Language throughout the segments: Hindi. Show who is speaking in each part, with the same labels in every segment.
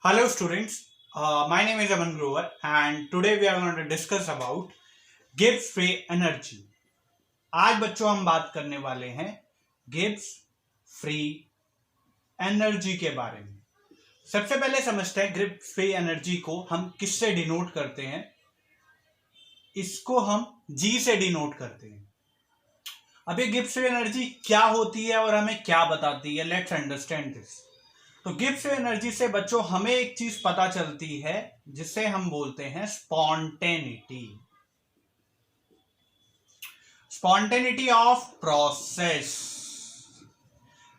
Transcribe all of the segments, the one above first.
Speaker 1: Hello students, my name is Aman Grover and today we are going to discuss about Gibbs free energy। आज बच्चों हम बात करने वाले हैं गिब्स फ्री एनर्जी के बारे में। सबसे पहले समझते हैं गिब्स फ्री एनर्जी को हम किससे डिनोट करते हैं। इसको हम जी से डिनोट करते हैं। अब ये गिब्स फ्री एनर्जी क्या होती है और हमें क्या बताती है, लेट्स अंडरस्टैंड दिस। तो गिब्स फ्री एनर्जी से बच्चों हमें एक चीज पता चलती है जिसे हम बोलते हैं स्पॉन्टेनिटी। Spontaneity of process.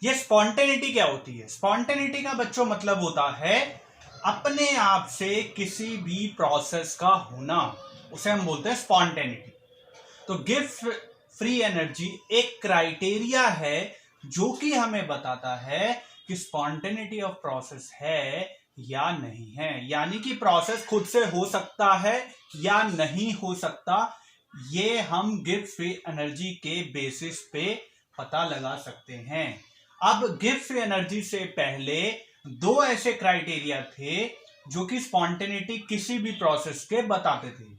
Speaker 1: ये स्पॉन्टेनिटी क्या होती है? स्पॉन्टेनिटी का बच्चों मतलब होता है अपने आप से किसी भी प्रोसेस का होना, उसे हम बोलते हैं स्पॉन्टेनिटी। तो गिब्स फ्री एनर्जी एक क्राइटेरिया है जो कि हमें बताता है कि स्पॉन्टेनिटी ऑफ प्रोसेस है या नहीं है, यानी कि प्रोसेस खुद से हो सकता है या नहीं हो सकता, ये हम गिब्स फ्री एनर्जी के बेसिस पे पता लगा सकते हैं। अब गिब्स फ्री एनर्जी से पहले दो ऐसे क्राइटेरिया थे जो कि स्पॉन्टेनिटी किसी भी प्रोसेस के बताते थे।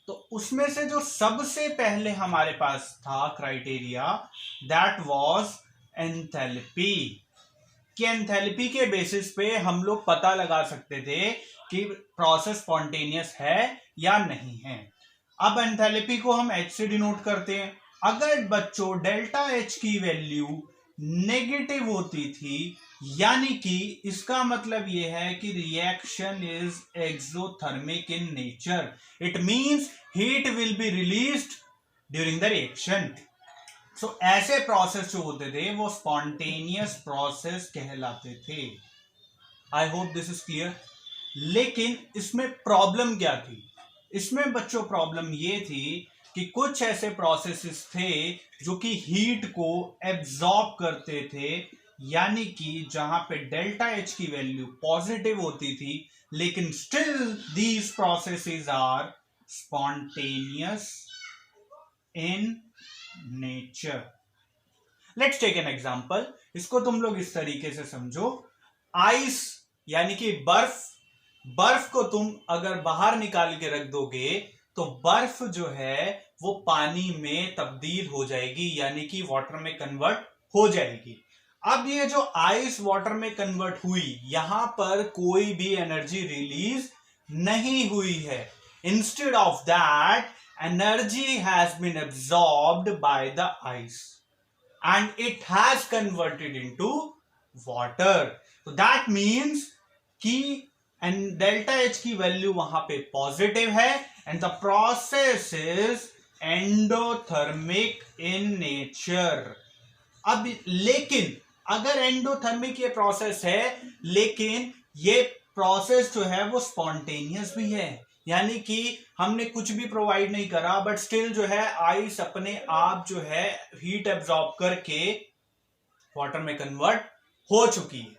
Speaker 1: तो उसमें से जो सबसे पहले हमारे पास था क्राइटेरिया, दैट वाज एंथैल्पी। कि एंथैल्पी के बेसिस पे हम लोग पता लगा सकते थे कि प्रोसेस स्पॉन्टेनियस है या नहीं है। अब एंथैल्पी को हम H से डिनोट करते हैं। अगर बच्चों डेल्टा H की वैल्यू नेगेटिव होती थी, यानी कि इसका मतलब यह है कि reaction is exothermic in nature, it means heat will be released during the reaction. So ऐसे प्रोसेस जो होते थे वो स्पॉन्टेनियस प्रोसेस कहलाते थे। आई होप दिस इज क्लियर। लेकिन इसमें प्रॉब्लम क्या थी? इसमें बच्चों प्रॉब्लम ये थी कि कुछ ऐसे प्रोसेसेस थे जो कि हीट को एब्जॉर्ब करते थे, यानी कि जहां पे डेल्टा एच की वैल्यू पॉजिटिव होती थी, लेकिन still these processes are spontaneous in nature. Let's take an example. इसको तुम लोग इस तरीके से समझो, आइस यानी कि बर्फ को तुम अगर बाहर निकाल के रख दोगे तो बर्फ जो है वो पानी में तब्दील हो जाएगी, यानी कि वाटर में कन्वर्ट हो जाएगी। अब ये जो आइस वाटर में कन्वर्ट हुई, यहां पर कोई भी एनर्जी रिलीज नहीं हुई है। Instead of that energy has been absorbed by the ice and it has converted into water. So that means कि delta H की वैल्यू वहां पे पॉजिटिव है and the process is endothermic in nature. अब लेकिन अगर एंडोथर्मिक ये प्रोसेस है, लेकिन ये प्रोसेस जो है वो स्पॉन्टेनियस भी है, यानी कि हमने कुछ भी प्रोवाइड नहीं करा, बट स्टिल जो है आइस अपने आप जो है हीट एब्जॉर्ब करके वाटर में कन्वर्ट हो चुकी है।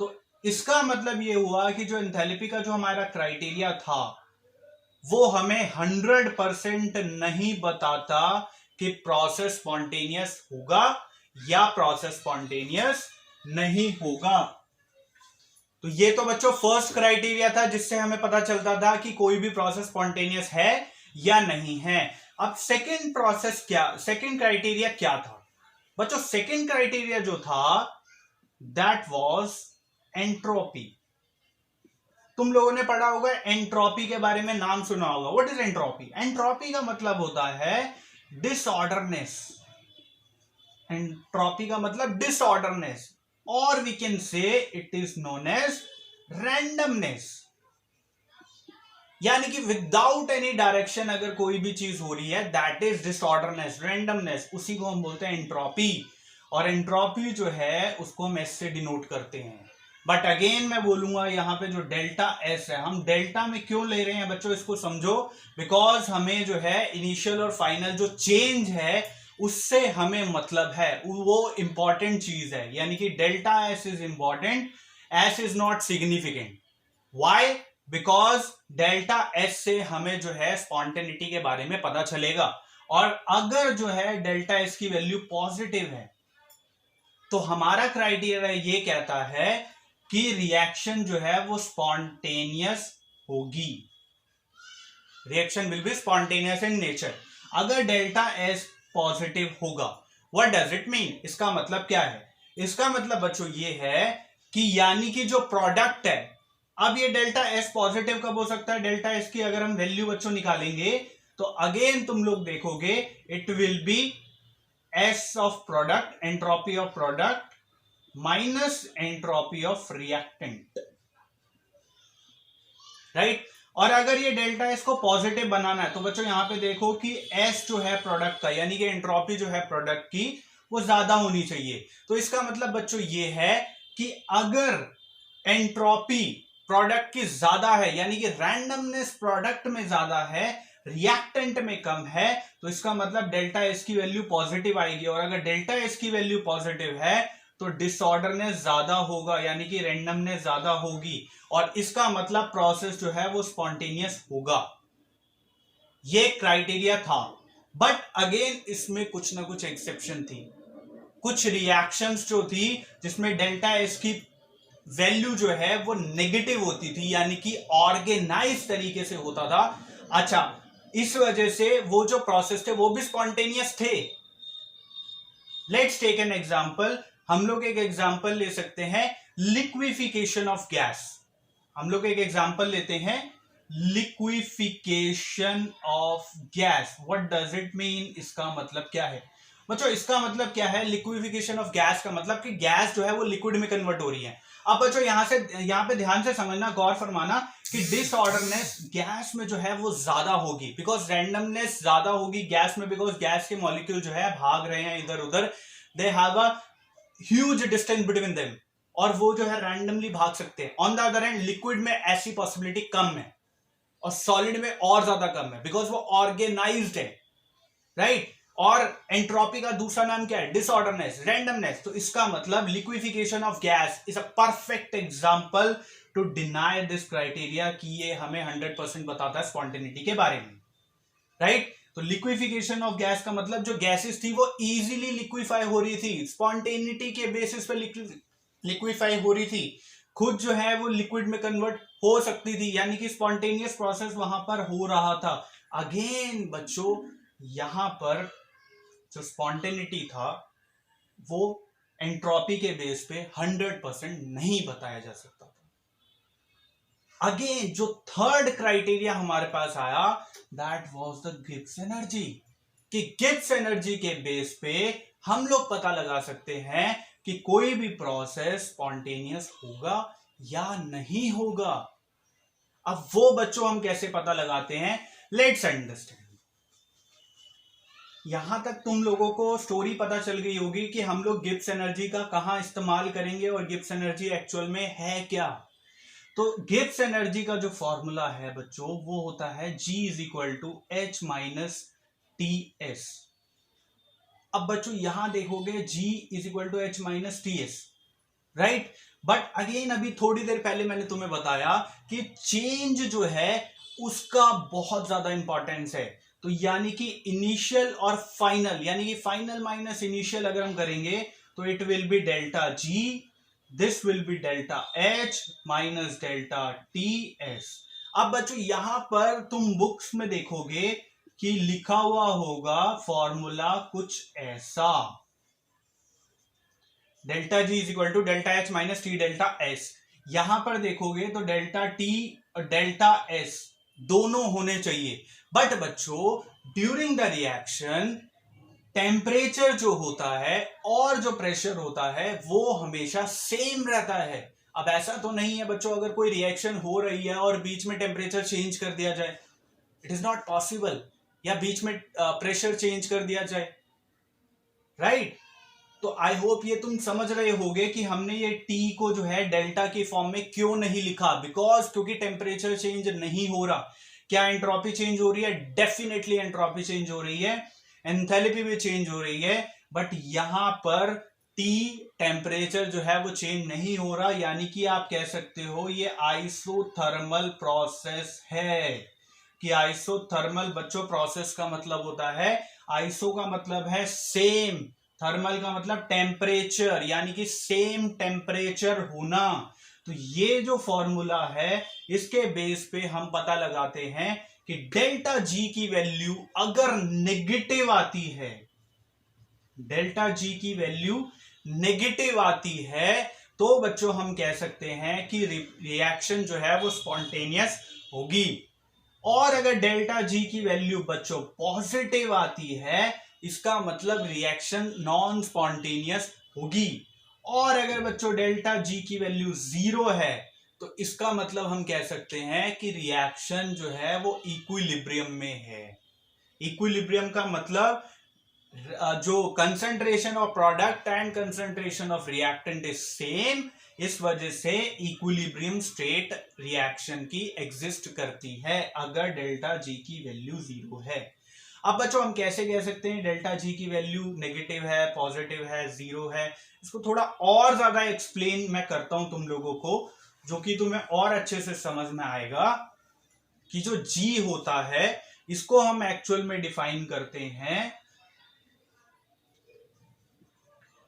Speaker 1: तो इसका मतलब ये हुआ कि जो एंथैल्पी का जो हमारा क्राइटेरिया था वो हमें 100% नहीं बताता कि प्रोसेस स्पॉन्टेनियस होगा या प्रोसेस स्पॉन्टेनियस नहीं होगा। तो ये तो बच्चों फर्स्ट क्राइटेरिया था जिससे हमें पता चलता था कि कोई भी प्रोसेस स्पॉन्टेनियस है या नहीं है। अब सेकंड क्राइटेरिया क्या था बच्चों? सेकंड क्राइटेरिया जो था दैट वाज एंट्रोपी। तुम लोगों ने पढ़ा होगा एंट्रोपी के बारे में, नाम सुना होगा। What is entropy? एंट्रोपी का मतलब होता है डिसऑर्डरनेस। एंट्रोपी का मतलब डिसऑर्डरनेस, और we can say it is known as randomness, यानी कि विदाउट एनी डायरेक्शन अगर कोई भी चीज हो रही है दैट इज डिसऑर्डरनेस, रैंडमनेस, उसी को हम बोलते हैं एंट्रोपी। और एंट्रोपी जो है उसको हम एस से डिनोट करते हैं। बट अगेन मैं बोलूंगा यहां पे जो डेल्टा एस है, हम डेल्टा में क्यों ले रहे हैं बच्चों, इसको समझो। बिकॉज हमें जो है इनिशियल और फाइनल जो चेंज है उससे हमें मतलब है, वो इंपॉर्टेंट चीज है, यानी कि delta S is important, S is not significant. Why? Because delta S से हमें जो है स्पॉन्टेनिटी के बारे में पता चलेगा। और अगर जो है डेल्टा एस की वैल्यू पॉजिटिव है तो हमारा क्राइटेरिया ये कहता है कि रिएक्शन जो है वो स्पॉन्टेनियस होगी, reaction will be spontaneous in nature अगर डेल्टा एस पॉजिटिव होगा। What does it mean? इसका मतलब क्या है? इसका मतलब बच्चों ये है कि यानी कि जो प्रोडक्ट है, अब ये डेल्टा एस पॉजिटिव कब हो सकता है? डेल्टा एस की अगर हम वैल्यू बच्चों निकालेंगे तो अगेन तुम लोग देखोगे it will be S of product, entropy of product minus entropy of reactant, right. और अगर ये डेल्टा एस को पॉजिटिव बनाना है तो बच्चों यहां पे देखो कि एस जो है प्रोडक्ट का, यानी कि एंट्रोपी जो है प्रोडक्ट की, वो ज्यादा होनी चाहिए। तो इसका मतलब बच्चों ये है कि अगर एंट्रोपी प्रोडक्ट की ज्यादा है, यानी कि रैंडमनेस प्रोडक्ट में ज्यादा है, रिएक्टेंट में कम है, तो इसका मतलब डेल्टा एस की वैल्यू पॉजिटिव आएगी। और अगर डेल्टा एस की वैल्यू पॉजिटिव है तो डिसऑर्डरनेस ज्यादा होगा, यानी कि रैंडमनेस ज्यादा होगी, और इसका मतलब प्रोसेस जो है वो स्पॉन्टेनियस होगा। ये क्राइटेरिया था, बट अगेन इसमें कुछ ना कुछ एक्सेप्शन थी। कुछ रिएक्शंस जो थी जिसमें डेल्टा एस की वैल्यू जो है वो नेगेटिव होती थी, यानी कि ऑर्गेनाइज तरीके से होता था। अच्छा, इस वजह से वो जो प्रोसेस थे वो भी स्पॉन्टेनियस थे। Let's take an example. हम लोग एक एग्जांपल ले सकते हैं लिक्विफिकेशन ऑफ गैस। हम लोग एक एग्जांपल लेते हैं liquefaction of gas. What does it mean? इसका मतलब क्या है बच्चों? इसका मतलब क्या है लिक्विफिकेशन ऑफ गैस का? मतलब कि गैस जो है वो लिक्विड में कन्वर्ट हो रही है। अब बच्चों यहां पे ध्यान से समझना, गौर फरमाना कि डिसऑर्डरनेस गैस में जो है वो ज्यादा होगी, बिकॉज रैंडमनेस ज्यादा होगी गैस में, बिकॉज गैस के मॉलिक्यूल जो है भाग रहे हैं इधर उधर, they have a huge distance between them, और वो जो है रैंडमली भाग सकते हैं। On the other hand liquid में ऐसी पॉसिबिलिटी कम है, और सॉलिड में और ज्यादा कम है, बिकॉज वो ऑर्गेनाइज्ड है, राइट। और एंट्रोपी का दूसरा नाम क्या है? Disorderness, randomness. तो इसका मतलब liquification of gas is a perfect example to deny this criteria कि ये हमें 100% बताता है स्पॉन्टेनिटी के बारे में, राइट। तो लिक्विफिकेशन ऑफ गैस का मतलब जो गैसेस थी वो इजीली लिक्विफाई हो रही थी, स्पॉन्टेनिटी के बेसिस पे लिक्विफाई हो रही थी, खुद जो है वो लिक्विड में कन्वर्ट हो सकती थी, यानी कि स्पॉन्टेनियस प्रोसेस वहां पर हो रहा था। अगेन बच्चों यहां पर जो स्पॉन्टेनिटी था वो एंट्रोपी के बेस पे 100% नहीं बताया जा सकता था। अगेन जो थर्ड क्राइटेरिया हमारे पास आया that was the Gibbs energy, कि गिब्स एनर्जी के बेस पे हम लोग पता लगा सकते हैं कि कोई भी प्रोसेस स्पॉन्टेनियस होगा या नहीं होगा। अब वो बच्चों हम कैसे पता लगाते हैं? Let's understand. यहां तक तुम लोगों को स्टोरी पता चल गई होगी कि हम लोग गिब्स एनर्जी का कहां इस्तेमाल करेंगे और गिब्स एनर्जी एक्चुअल में है क्या। तो गिब्स एनर्जी का जो फॉर्मूला है बच्चों वो होता है G is equal to H minus T S. अब बच्चों यहां देखोगे G is equal to H minus T S, right. But again अभी थोड़ी देर पहले मैंने तुम्हें बताया कि चेंज जो है उसका बहुत ज्यादा इंपॉर्टेंस है। तो यानी कि इनिशियल और फाइनल, यानी कि फाइनल माइनस इनिशियल अगर हम करेंगे तो it will be delta G, this will be delta H minus delta T S. अब बच्चों यहां पर तुम बुक्स में देखोगे कि लिखा हुआ होगा फॉर्मूला कुछ ऐसा, delta G is equal to delta H minus T delta S. यहां पर देखोगे तो डेल्टा टी और डेल्टा एस दोनों होने चाहिए। बट बच्चों ड्यूरिंग द रिएक्शन टेम्परेचर जो होता है और जो प्रेशर होता है वो हमेशा सेम रहता है। अब ऐसा तो नहीं है बच्चों अगर कोई रिएक्शन हो रही है और बीच में टेम्परेचर चेंज कर दिया जाए, इट इज नॉट पॉसिबल, या बीच में प्रेशर चेंज कर दिया जाए, राइट। तो आई होप ये तुम समझ रहे होगे कि हमने ये T को जो है डेल्टा के फॉर्म में क्यों नहीं लिखा, बिकॉज क्योंकि टेम्परेचर चेंज नहीं हो रहा। क्या एंट्रोपी चेंज हो रही है? डेफिनेटली एंट्रोपी चेंज हो रही है, एंथैल्पी भी चेंज हो रही है, बट यहां पर T टेम्परेचर जो है वो चेंज नहीं हो रहा, यानी कि आप कह सकते हो ये आइसोथर्मल प्रोसेस है। कि आइसोथर्मल बच्चों प्रोसेस का मतलब होता है, आइसो का मतलब है सेम, थर्मल का मतलब टेम्परेचर, यानी कि सेम टेम्परेचर होना। तो ये जो फॉर्मूला है इसके बेस पे हम पता लगाते हैं कि डेल्टा जी की वैल्यू अगर नेगेटिव आती है, डेल्टा जी की वैल्यू नेगेटिव आती है तो बच्चों हम कह सकते हैं कि रिएक्शन जो है वो स्पॉन्टेनियस होगी। और अगर डेल्टा जी की वैल्यू बच्चों पॉजिटिव आती है इसका मतलब रिएक्शन नॉन स्पॉन्टेनियस होगी। और अगर बच्चों डेल्टा जी की वैल्यू 0 है तो इसका मतलब हम कह सकते हैं कि रिएक्शन जो है वो इक्विलिब्रियम में है। इक्विलिब्रियम का मतलब जो concentration of product and concentration of reactant is same, इस वजह से इक्विलिब्रियम स्टेट रिएक्शन की एग्जिस्ट करती है अगर डेल्टा जी की वैल्यू 0 है। अब बच्चों हम कैसे कह सकते हैं डेल्टा जी की वैल्यू नेगेटिव है, पॉजिटिव है, 0 है? इसको थोड़ा और ज्यादा एक्सप्लेन मैं करता हूं तुम लोगों को, जो कि तुम्हें और अच्छे से समझ में आएगा कि जो जी होता है इसको हम एक्चुअल में डिफाइन करते हैं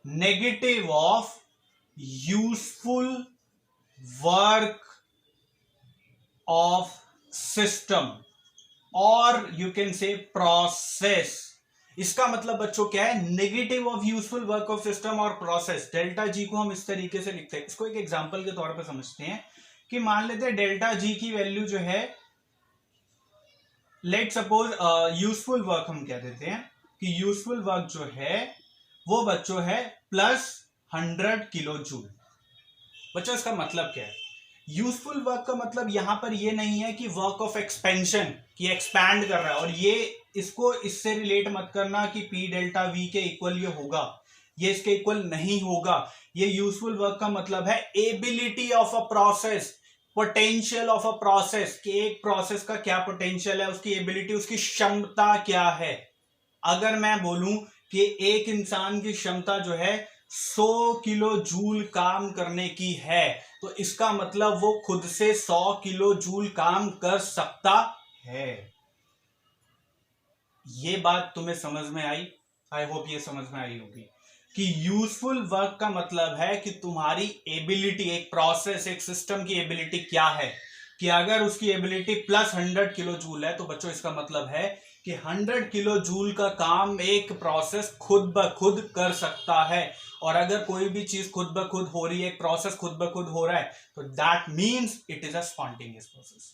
Speaker 1: negative of useful work of system और यू कैन से प्रोसेस। इसका मतलब बच्चों क्या है? Negative of useful work of system और प्रोसेस। डेल्टा जी को हम इस तरीके से लिखते हैं, इसको एक एग्जांपल के तौर पर समझते हैं कि मान लेते हैं डेल्टा जी की वैल्यू जो है, लेट सपोज यूजफुल वर्क हम कह देते हैं कि यूजफुल वर्क जो है वो बच्चों है प्लस 100 किलो जूल। बच्चों इसका मतलब क्या है? यूजफुल वर्क का मतलब यहां पर ये नहीं है कि वर्क ऑफ एक्सपेंशन की एक्सपैंड कर रहा है, और ये इसको इससे रिलेट मत करना कि पी डेल्टा वी के इक्वल ये होगा, ये इसके इक्वल नहीं होगा। ये यूजफुल वर्क का मतलब है ability of a process, potential of a process, कि एक प्रोसेस का क्या पोटेंशियल है, उसकी एबिलिटी, उसकी क्षमता क्या है। अगर मैं बोलूं कि एक इंसान की क्षमता जो है 100 किलो जूल काम करने की है, तो इसका मतलब वो खुद से 100 किलो जूल काम कर सकता है। ये बात तुम्हें समझ में आई? आई होप ये समझ में आई होगी कि यूजफुल वर्क का मतलब है कि तुम्हारी एबिलिटी, एक प्रोसेस, एक सिस्टम की एबिलिटी क्या है, कि अगर उसकी एबिलिटी प्लस 100 किलो जूल है तो बच्चों इसका मतलब है कि 100 किलो जूल का काम एक प्रोसेस खुद ब खुद कर सकता है। और अगर कोई भी चीज खुद ब खुद हो रही है, एक प्रोसेस खुद ब खुद हो रहा है, तो that means it is a spontaneous process.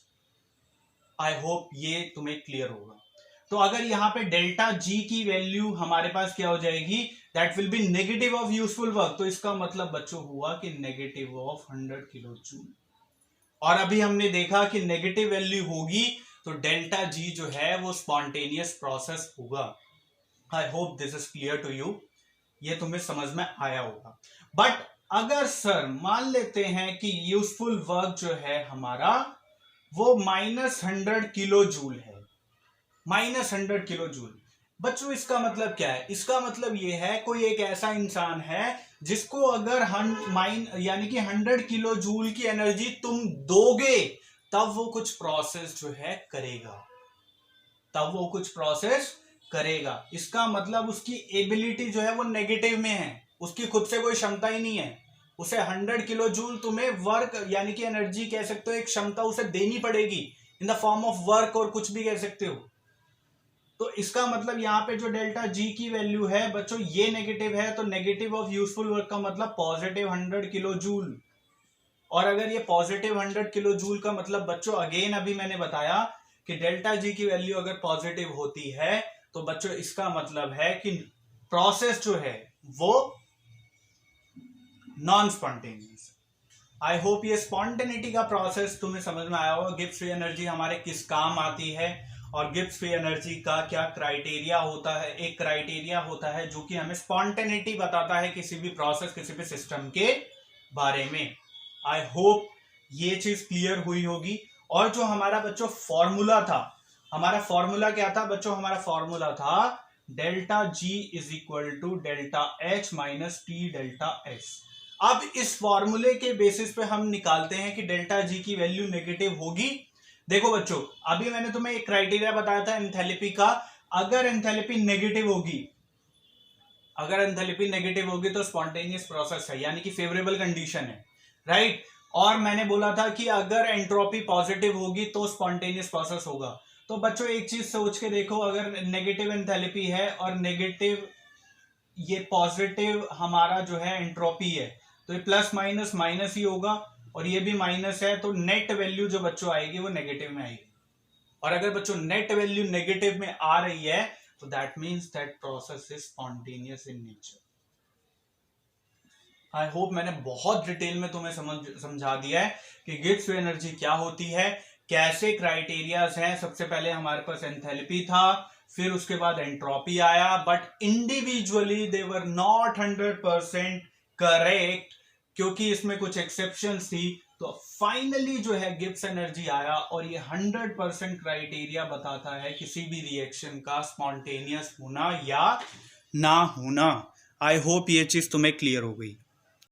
Speaker 1: I hope ये तुम्हें क्लियर होगा। तो अगर यहां पे डेल्टा जी की वैल्यू हमारे पास क्या हो जाएगी, that will be negative of useful work, तो इसका मतलब बच्चों हुआ कि नेगेटिव ऑफ 100 किलो जूल। और अभी हमने देखा कि नेगेटिव वैल्यू होगी तो डेल्टा जी जो है वो स्पॉन्टेनियस प्रोसेस होगा। I hope this is clear to you, ये तुम्हें समझ में आया होगा। बट अगर सर मान लेते हैं कि यूजफुल वर्क जो है हमारा वो -100 किलो जूल है, -100 किलो जूल। बच्चों इसका मतलब क्या है? इसका मतलब ये है कोई एक ऐसा इंसान है जिसको अगर यानी कि 100 किलो जूल की एनर्जी तुम दोगे तब वो कुछ प्रोसेस जो है करेगा, तब वो कुछ प्रोसेस करेगा। इसका मतलब उसकी एबिलिटी जो है वो नेगेटिव में है, उसकी खुद से कोई क्षमता ही नहीं है। उसे 100 किलो जूल तुम्हें वर्क यानी कि एनर्जी कह सकते हो, एक क्षमता उसे देनी पड़ेगी in the form of work, और कुछ भी कह सकते हो। तो इसका मतलब यहां पे जो डेल्टा जी की वैल्यू है बच्चों ये नेगेटिव है, तो नेगेटिव ऑफ यूजफुल वर्क का मतलब पॉजिटिव 100 किलो जूल। और अगर ये पॉजिटिव 100 किलो जूल का मतलब बच्चों अगेन अभी मैंने बताया कि डेल्टा जी की वैल्यू अगर पॉजिटिव होती है तो बच्चों इसका मतलब है कि प्रोसेस जो है वो नॉन स्पॉन्टेनियस। आई होप ये स्पॉन्टेनिटी का प्रोसेस तुम्हें समझ में आया होगा। गिब्स फ्री एनर्जी हमारे किस काम आती है और गिब्स फ्री एनर्जी का क्या क्राइटेरिया होता है। एक क्राइटेरिया होता है जो कि हमें स्पॉन्टेनिटी बताता है किसी भी प्रोसेस, किसी भी सिस्टम के बारे में। आई होप ये चीज क्लियर हुई होगी। और जो हमारा बच्चों फॉर्मूला था, हमारा फॉर्मूला क्या था बच्चों? हमारा फॉर्मूला था delta G is equal to delta H minus T delta S. अब इस फॉर्मूले के बेसिस पे हम निकालते हैं कि डेल्टा जी की वैल्यू नेगेटिव होगी। देखो बच्चों अभी मैंने तुम्हें एक क्राइटेरिया बताया था एंथैल्पी का, अगर एंथैल्पी नेगेटिव होगी, अगर एंथैल्पी नेगेटिव होगी तो स्पॉन्टेनियस प्रोसेस है, यानी कि फेवरेबल कंडीशन है, राइट। और मैंने बोला था कि अगर एंट्रोपी पॉजिटिव होगी तो स्पॉन्टेनियस प्रोसेस होगा। तो बच्चों एक चीज सोच के देखो, अगर नेगेटिव एंथैल्पी है और नेगेटिव ये पॉजिटिव हमारा जो है एंट्रोपी है, तो ये प्लस माइनस माइनस ही होगा, और ये भी माइनस है, तो नेट वैल्यू जो बच्चों आएगी वो नेगेटिव में आएगी। और अगर बच्चों नेट वैल्यू नेगेटिव में आ रही है तो that means that process is spontaneous in nature. I hope मैंने बहुत डिटेल में तुम्हें समझा दिया है कि गिब्स एनर्जी क्या होती है, कैसे क्राइटेरियाज हैं। सबसे पहले हमारे पास एंथैल्पी था, फिर उसके बाद एंट्रोपी आया, but individually they were not 100% correct, क्योंकि इसमें कुछ एक्सेप्शंस थी। तो फाइनली जो है गिब्स एनर्जी आया, और ये 100% क्राइटेरिया बताता है किसी भी रिएक्शन का स्पॉन्टेनियस होना या ना होना। आई होप ये चीज तुम्हें क्लियर हो गई।